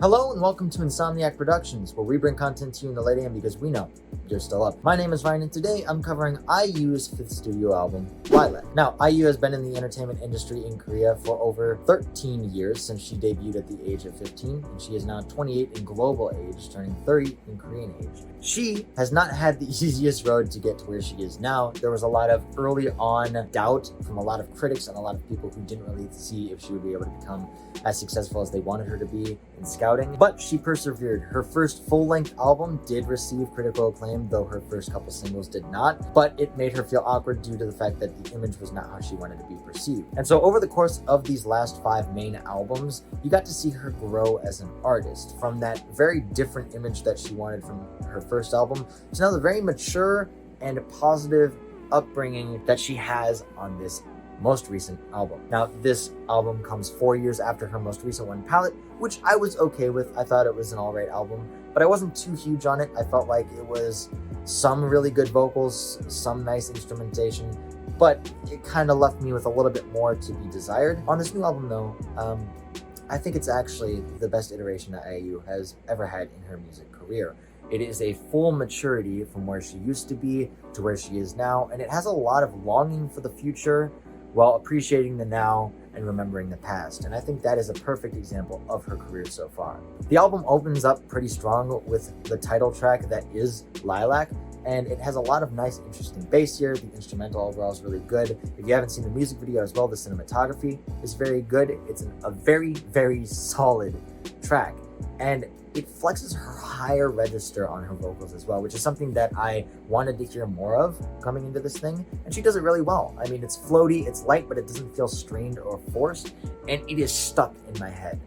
Hello and welcome to Insomniac Productions, where we bring content to you in the late AM because we know you're still up. My name is Ryan and today I'm covering IU's fifth studio album, Lilac. Now, IU has been in the entertainment industry in Korea for over 13 years since she debuted at the age of 15, and she is now 28 in global age, turning 30 in Korean age. She has not had the easiest road to get to where she is now. There was a lot of early on doubt from a lot of critics and a lot of people who didn't really see if she would be able to become as successful as they wanted her to be in scouting, but she persevered. Her first full-length album did receive critical acclaim, though her first couple singles did not, but it made her feel awkward due to the fact that the image was not how she wanted to be perceived. And so over the course of these last 5 main albums, you got to see her grow as an artist from that very different image that she wanted from her first album to now the very mature and positive upbringing that she has on this most recent album. Now, this album comes 4 years after her most recent one, Palette, which I was okay with. I thought it was an alright album, but I wasn't too huge on it. I felt like it was some really good vocals, some nice instrumentation, but it kind of left me with a little bit more to be desired. On this new album, though, I think it's actually the best iteration that IU has ever had in her music career. It is a full maturity from where she used to be to where she is now, and it has a lot of longing for the future while appreciating the now and remembering the past. And I think that is a perfect example of her career so far. The album opens up pretty strong with the title track that is Lilac, and it has a lot of nice, interesting bass here. The instrumental overall is really good. If you haven't seen the music video as well, the cinematography is very good. It's a very, very solid track. And it flexes her higher register on her vocals as well, which is something that I wanted to hear more of coming into this thing, and she does it really well. I mean, it's floaty, it's light, but it doesn't feel strained or forced, and it is stuck in my head.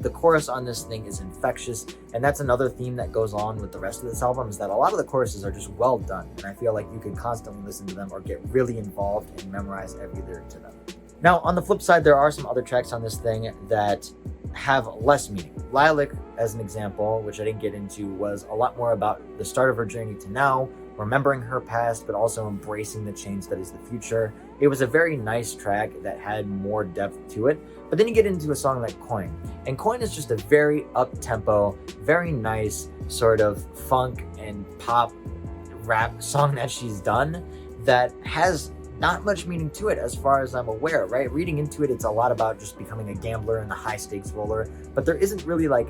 The chorus on this thing is infectious, and that's another theme that goes on with the rest of this album, is that a lot of the choruses are just well done, and I feel like you could constantly listen to them or get really involved and memorize every lyric to them. Now, on the flip side, there are some other tracks on this thing that have less meaning. Lilac, as an example, which I didn't get into, was a lot more about the start of her journey to now, remembering her past, but also embracing the change that is the future. It was a very nice track that had more depth to it. But then you get into a song like Coin. And Coin is just a very up-tempo, very nice sort of funk and pop rap song that she's done that has not much meaning to it as far as I'm aware, right? Reading into it, it's a lot about just becoming a gambler and a high stakes roller, but there isn't really like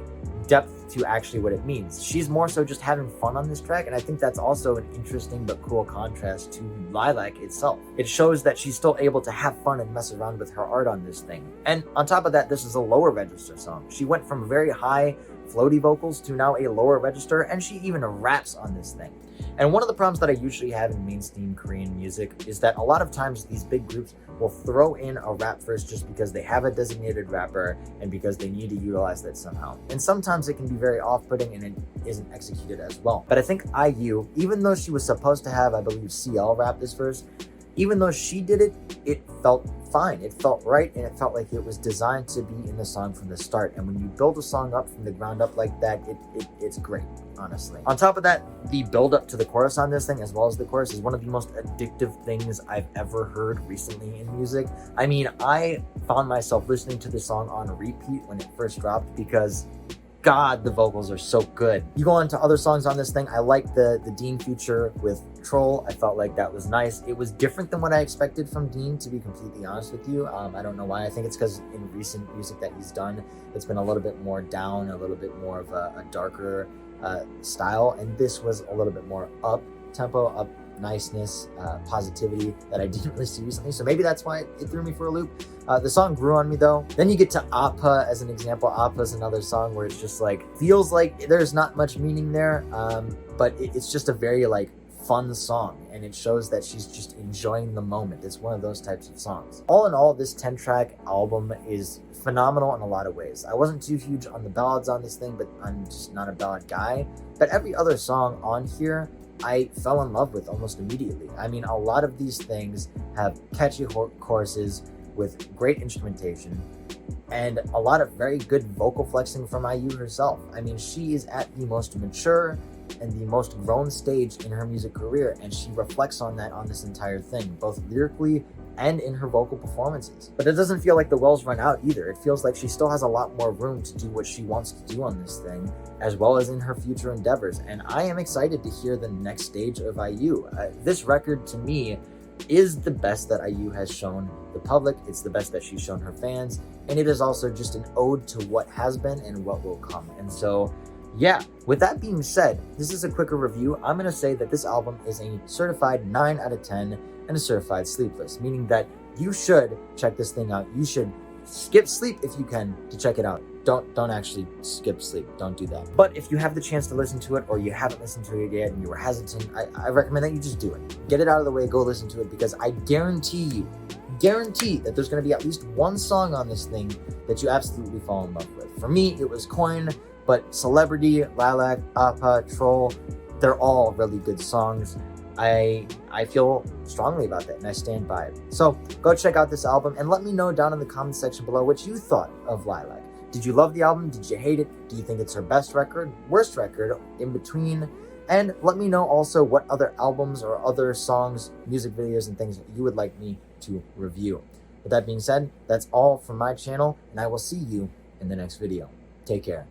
depth to actually what it means. She's more so just having fun on this track, and I think that's also an interesting but cool contrast to Lilac itself. It shows that she's still able to have fun and mess around with her art on this thing. And on top of that, this is a lower register song. She went from very high floaty vocals to now a lower register, and she even raps on this thing. And one of the problems that I usually have in mainstream Korean music is that a lot of times these big groups will throw in a rap verse just because they have a designated rapper and because they need to utilize that somehow. And sometimes it can be very off-putting and it isn't executed as well. But I think IU, even though she was supposed to have, I believe, CL rap this verse, even though she did it, it felt fine. It felt right, and it felt like it was designed to be in the song from the start. And when you build a song up from the ground up like that, it's great, honestly. On top of that, the build up to the chorus on this thing, as well as the chorus, is one of the most addictive things I've ever heard recently in music. I mean, I found myself listening to this song on repeat when it first dropped because God, the vocals are so good. You go on to other songs on this thing. I like the Dean feature with Troll. I felt like that was nice. It was different than what I expected from Dean, to be completely honest with you. I don't know why. I think it's because in recent music that he's done, it's been a little bit more down, a little bit more of a darker style, and this was a little bit more up tempo, up niceness, positivity that I didn't really see recently, so maybe that's why it threw me for a loop. The song grew on me though. Then you get to Appa as an example. Appa is another song where it's just like, feels like there's not much meaning there, but it's just a very like fun song, and it shows that she's just enjoying the moment. It's one of those types of songs. All in all, this 10-track album is phenomenal in a lot of ways. I wasn't too huge on the ballads on this thing, but I'm just not a ballad guy. But every other song on here I fell in love with almost immediately. I mean, a lot of these things have catchy choruses with great instrumentation and a lot of very good vocal flexing from IU herself. I mean, she is at the most mature and the most grown stage in her music career, and she reflects on that on this entire thing, both lyrically and in her vocal performances. But it doesn't feel like the well's run out either. It feels like she still has a lot more room to do what she wants to do on this thing, as well as in her future endeavors. And I am excited to hear the next stage of IU. This record, to me, is the best that IU has shown the public. It's the best that she's shown her fans. And it is also just an ode to what has been and what will come. And so, yeah, with that being said, this is a quicker review. I'm going to say that this album is a certified 9 out of 10 and a certified sleepless, meaning that you should check this thing out. You should skip sleep if you can to check it out. Don't actually skip sleep. Don't do that. But if you have the chance to listen to it, or you haven't listened to it yet and you were hesitant, I recommend that you just do it. Get it out of the way, go listen to it, because I guarantee that there's going to be at least one song on this thing that you absolutely fall in love with. For me, it was Coin, but Celebrity, Lilac, Appa, Troll, they're all really good songs. I feel strongly about that, and I stand by it. So go check out this album and let me know down in the comment section below what you thought of Lilac. Did you love the album? Did you hate it? Do you think it's her best record, worst record, in between? And let me know also what other albums or other songs, music videos, and things that you would like me to review. With that being said, that's all from my channel, and I will see you in the next video. Take care.